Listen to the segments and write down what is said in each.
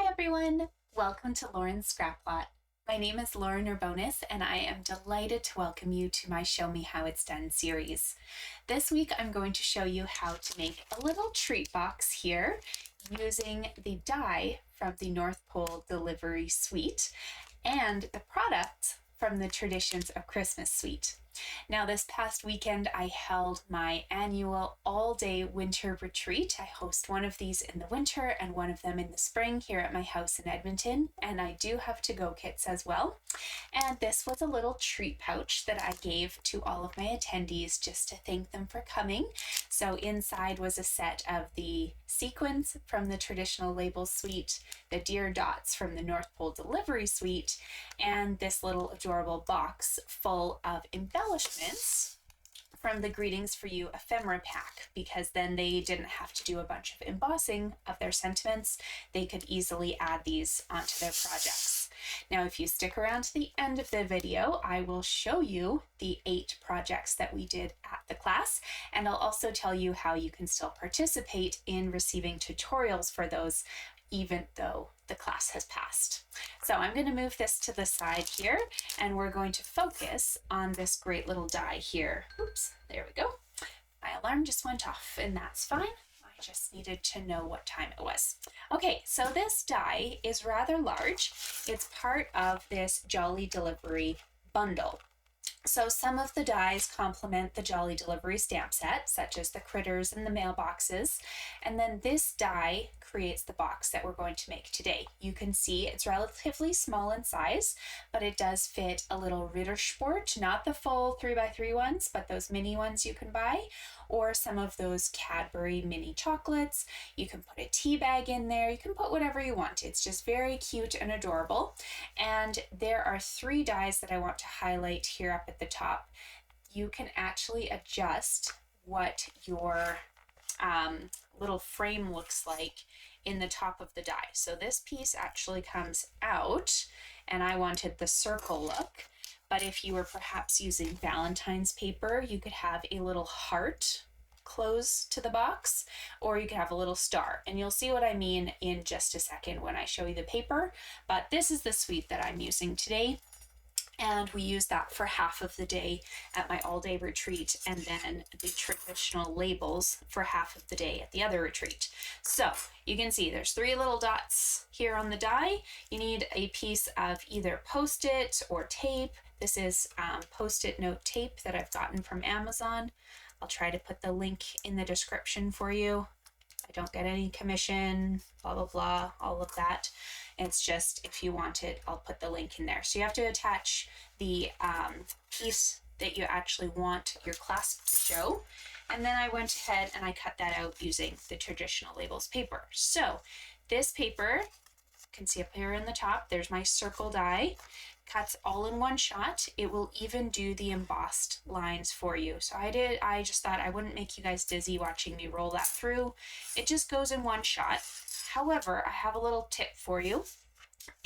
Hi everyone! Welcome to Lauren's ScrapLot. My name is Lauren Urbonis and I am delighted to welcome you to my Show Me How It's Done series. This week I'm going to show you how to make a little treat box here using the die from the North Pole Delivery Suite and the products from the Traditions of Christmas Suite. Now, this past weekend, I held my annual all-day winter retreat. I host one of these in the winter and one of them in the spring here at my house in Edmonton, and I do have to-go kits as well. And this was a little treat pouch that I gave to all of my attendees just to thank them for coming. So inside was a set of the sequins from the Traditional Labels Suite, the deer dots from the North Pole Delivery Suite, and this little adorable box full of embellishments from the Greetings for You ephemera pack, because then they didn't have to do a bunch of embossing of their sentiments. They could easily add these onto their projects. Now, if you stick around to the end of the video, I will show you the 8 projects that we did at the class, and I'll also tell you how you can still participate in receiving tutorials for those, even though the class has passed. So I'm going to move this to the side here, and we're going to focus on this great little die here. Oops, there we go. My alarm just went off, and that's fine. I just needed to know what time it was. Okay, so this die is rather large. It's part of this Jolly Delivery bundle. So some of the dies complement the Jolly Delivery stamp set, such as the critters and the mailboxes. And then this die creates the box that we're going to make today. You can see it's relatively small in size, but it does fit a little Rittersport, not the full 3x3 ones, but those mini ones you can buy, or some of those Cadbury mini chocolates. You can put a tea bag in there. You can put whatever you want. It's just very cute and adorable. And there are 3 dies that I want to highlight here up at the top. You can actually adjust what your little frame looks like in the top of the die. So this piece actually comes out, and I wanted the circle look. But if you were perhaps using Valentine's paper, you could have a little heart close to the box, or you could have a little star. And you'll see what I mean in just a second when I show you the paper. But this is the suite that I'm using today. And we use that for half of the day at my all-day retreat, and then the Traditional Labels for half of the day at the other retreat. So you can see there's 3 little dots here on the die. You need a piece of either Post-it or tape. This is Post-it note tape that I've gotten from Amazon. I'll try to put the link in the description for you. I don't get any commission, blah, blah, blah, all of that. It's just, if you want it, I'll put the link in there. So you have to attach the piece that you actually want your clasp to show. And then I went ahead and I cut that out using the Traditional Labels paper. So this paper, you can see up here in the top, there's my circle die. Cuts all in one shot. It will even do the embossed lines for you. So I just thought I wouldn't make you guys dizzy watching me roll that through. It just goes in one shot. However, I have a little tip for you.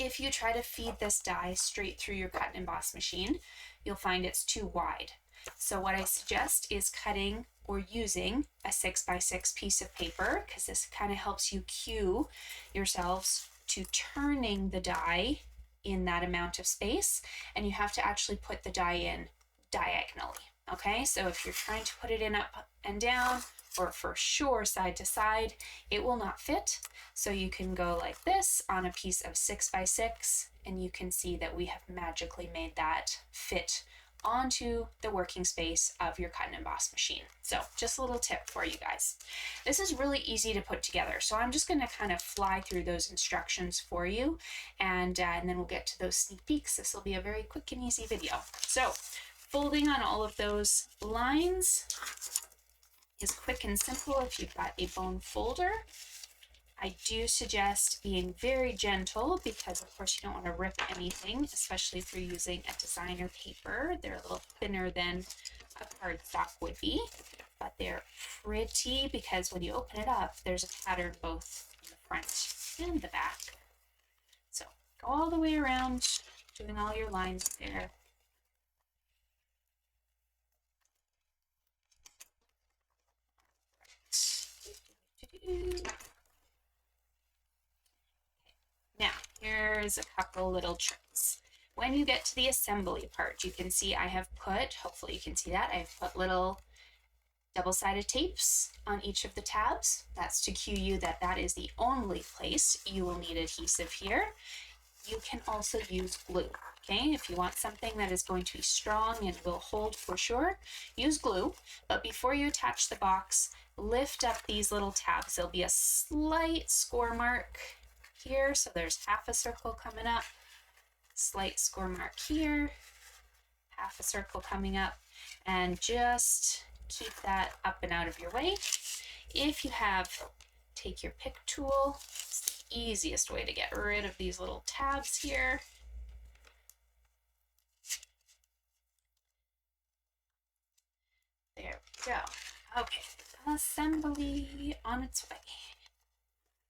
If you try to feed this die straight through your cut and emboss machine, you'll find it's too wide. So what I suggest is cutting or using a 6x6 piece of paper, because this kind of helps you cue yourselves to turning the die in that amount of space, and you have to actually put the die in diagonally. Okay, so if you're trying to put it in up and down, or for sure side to side, it will not fit. So you can go like this on a piece of 6x6, and you can see that we have magically made that fit onto the working space of your cut and emboss machine. So just a little tip for you guys. This is really easy to put together. So I'm just going to kind of fly through those instructions for you, and then we'll get to those sneak peeks. This will be a very quick and easy video. So folding on all of those lines is quick and simple if you've got a bone folder. I do suggest being very gentle, because of course you don't want to rip anything, especially if you're using a designer paper. They're a little thinner than a cardstock would be, but they're pretty because when you open it up, there's a pattern both in the front and the back. So go all the way around, doing all your lines there. here's a couple little tricks. When you get to the assembly part, you can see I have put, hopefully you can see that, I've put little double-sided tapes on each of the tabs. That's to cue you that that is the only place you will need adhesive here. You can also use glue, okay? If you want something that is going to be strong and will hold for sure, use glue. But before you attach the box, lift up these little tabs. There'll be a slight score mark here, so there's half a circle coming up, slight score mark here, half a circle coming up, and just keep that up and out of your way. If you have, take your pick tool. It's the easiest way to get rid of these little tabs here. There we go. Okay, assembly on its way.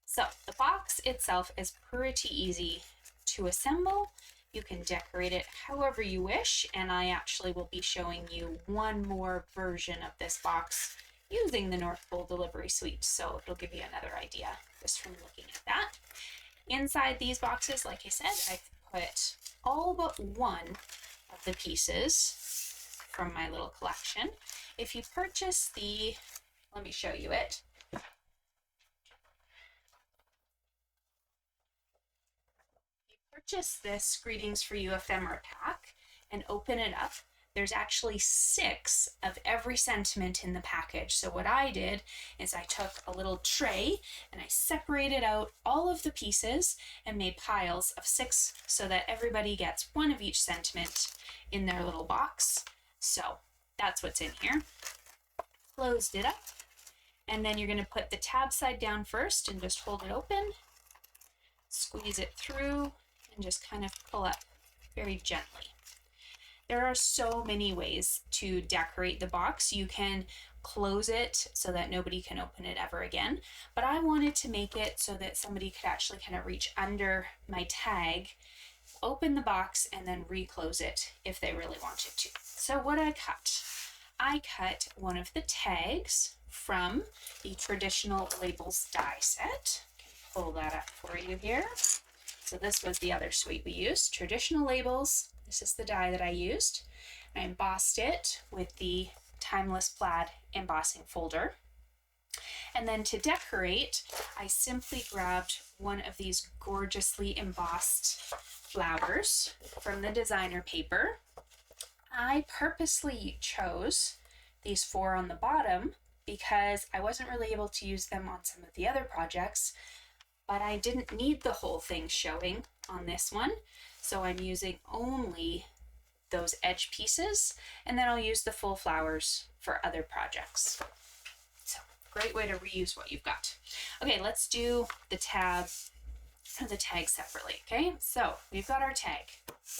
So the box itself is pretty easy to assemble. You can decorate it however you wish, and I actually will be showing you one more version of this box using the North Pole delivery suite, so it'll give you another idea just from looking at that. Inside these boxes, like I said, I've put all but one of the pieces from my little collection. If you purchase the, let me show you it. Purchase this Greetings for You ephemera pack and open it up, there's actually 6 of every sentiment in the package. So what I did is I took a little tray and I separated out all of the pieces and made piles of 6 so that everybody gets one of each sentiment in their little box. So that's what's in here. Closed it up, and then you're going to put the tab side down first and just hold it open, squeeze it through, and just kind of pull up very gently. There are so many ways to decorate the box. You can close it so that nobody can open it ever again, but I wanted to make it so that somebody could actually kind of reach under my tag, open the box, and then reclose it if they really wanted to. So what I cut one of the tags from the traditional labels die set. Pull that up for you here. So this was the other suite we used, traditional labels. This is the die that I used. I embossed it with the Timeless Plaid embossing folder. And then to decorate, I simply grabbed one of these gorgeously embossed flowers from the designer paper. I purposely chose these 4 on the bottom because I wasn't really able to use them on some of the other projects, but I didn't need the whole thing showing on this one. So I'm using only those edge pieces, and then I'll use the full flowers for other projects. So great way to reuse what you've got. Okay, let's do the tab and the tag separately. Okay, so we've got our tag.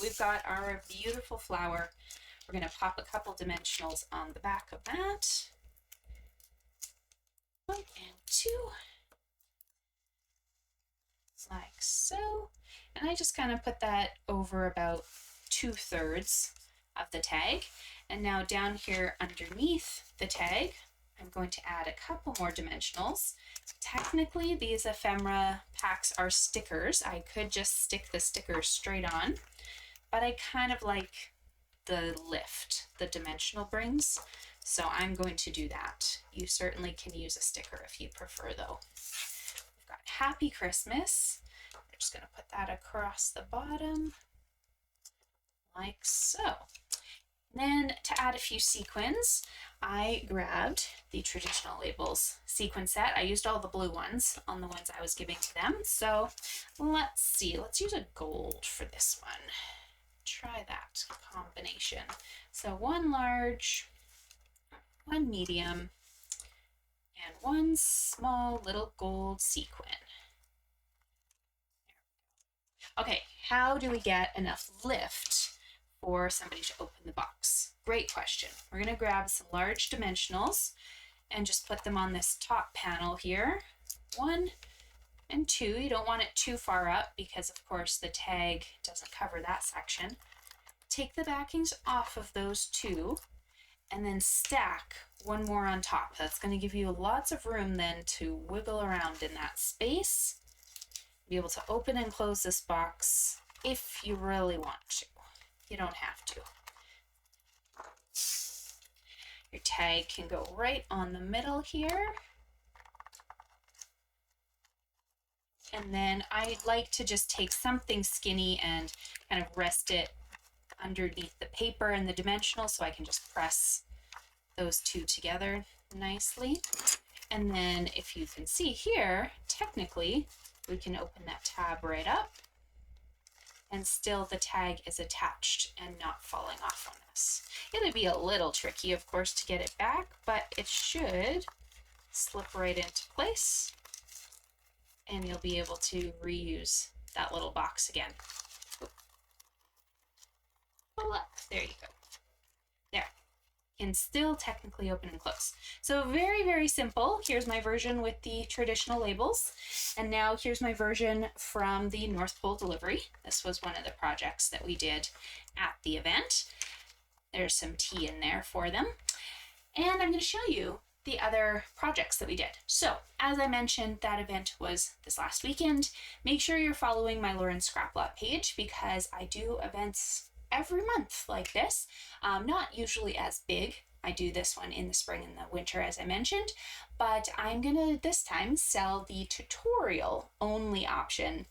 We've got our beautiful flower. We're gonna pop a couple dimensionals on the back of that. 1 and 2. Like so. And I just kind of put that over about 2/3 of the tag. And now down here underneath the tag, I'm going to add a couple more dimensionals. Technically, these ephemera packs are stickers. I could just stick the stickers straight on, but I kind of like the lift the dimensional brings, so I'm going to do that. You certainly can use a sticker if you prefer though. We've got Happy Christmas. I'm just going to put that across the bottom like so. Then to add a few sequins, I grabbed the traditional labels sequin set. I used all the blue ones on the ones I was giving to them. So let's see, let's use a gold for this one. Try that combination. So 1 large, 1 medium, and 1 small little gold sequin. Okay, how do we get enough lift for somebody to open the box? Great question. We're going to grab some large dimensionals and just put them on this top panel here. 1 and 2. You don't want it too far up because of course the tag doesn't cover that section. Take the backings off of those 2 and then stack 1 more on top. That's going to give you lots of room then to wiggle around in that space. be able to open and close this box if you really want to. You don't have to. Your tag can go right on the middle here. And then I like to just take something skinny and kind of rest it underneath the paper and the dimensional so I can just press those two together nicely. And then if you can see here, technically, we can open that tab right up and still the tag is attached and not falling off on us. It'll be a little tricky, of course, to get it back, but it should slip right into place and you'll be able to reuse that little box again. Pull up, there you go. There, can still technically open and close. So very, very simple. Here's my version with the traditional labels. And now here's my version from the North Pole delivery. This was one of the projects that we did at the event. There's some tea in there for them. And I'm going to show you the other projects that we did. So as I mentioned, that event was this last weekend. Make sure you're following my Lauren ScrapLot page because I do events every month like this. Not usually as big. I do this one in the spring and the winter, as I mentioned, but I'm gonna this time sell the tutorial only option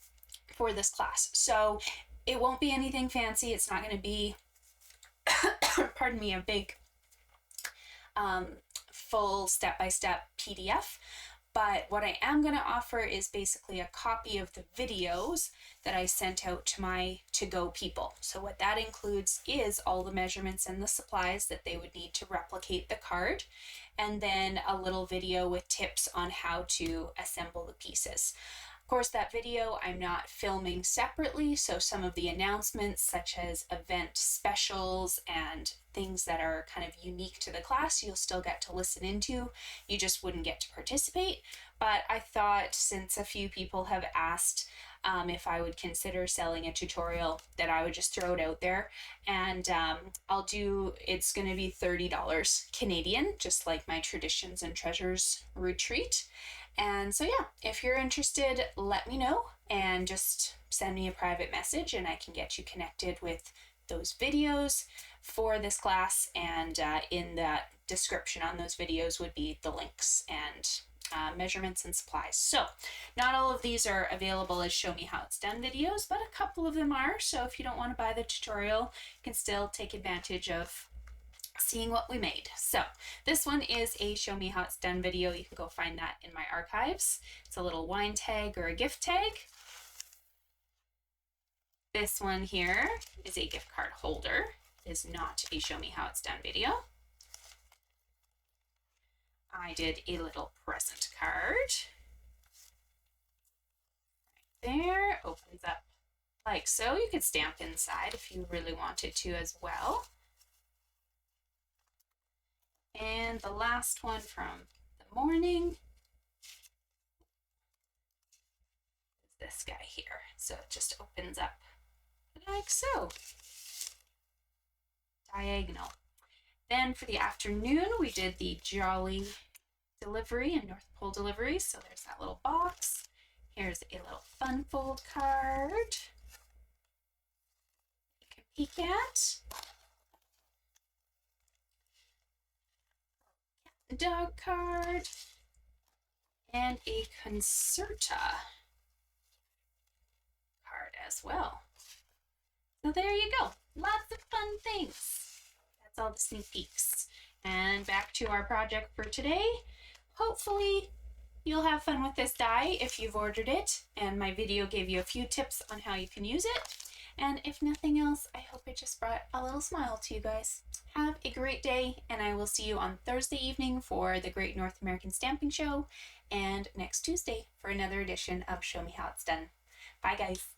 for this class. So it won't be anything fancy. It's not gonna be, pardon me, a big full step-by-step PDF. But what I am going to offer is basically a copy of the videos that I sent out to my to-go people. So what that includes is all the measurements and the supplies that they would need to replicate the card, and then a little video with tips on how to assemble the pieces. Of course, that video I'm not filming separately, so some of the announcements such as event specials and things that are kind of unique to the class you'll still get to listen into. You just wouldn't get to participate. But I thought since a few people have asked if I would consider selling a tutorial, that I would just throw it out there. And it's going to be $30 Canadian, just like my Traditions and Treasures retreat. And so yeah, if you're interested, let me know and just send me a private message and I can get you connected with those videos for this class. And in the description on those videos would be the links and measurements and supplies. So not all of these are available as show me how it's done videos, but a couple of them are. So if you don't want to buy the tutorial, you can still take advantage of seeing what we made. So this one is a show me how it's done video. You can go find that in my archives. It's a little wine tag or a gift tag. This one here is a gift card holder. It is not a show me how it's done video. I did a little present card. Right there, opens up like so. You could stamp inside if you really wanted to as well. And the last one from the morning is this guy here. So it just opens up like so, diagonal. Then for the afternoon, we did the Jolly delivery and North Pole delivery. So there's that little box. Here's a little fun fold card you can peek at. Dog card and a Concerta card as well. So there you go. Lots of fun things. That's all the sneak peeks. And back to our project for today. Hopefully you'll have fun with this die if you've ordered it, and my video gave you a few tips on how you can use it. And if nothing else, I hope it just brought a little smile to you guys. Have a great day, and I will see you on Thursday evening for the Great North American Stamping Show, and next Tuesday for another edition of Show Me How It's Done. Bye, guys.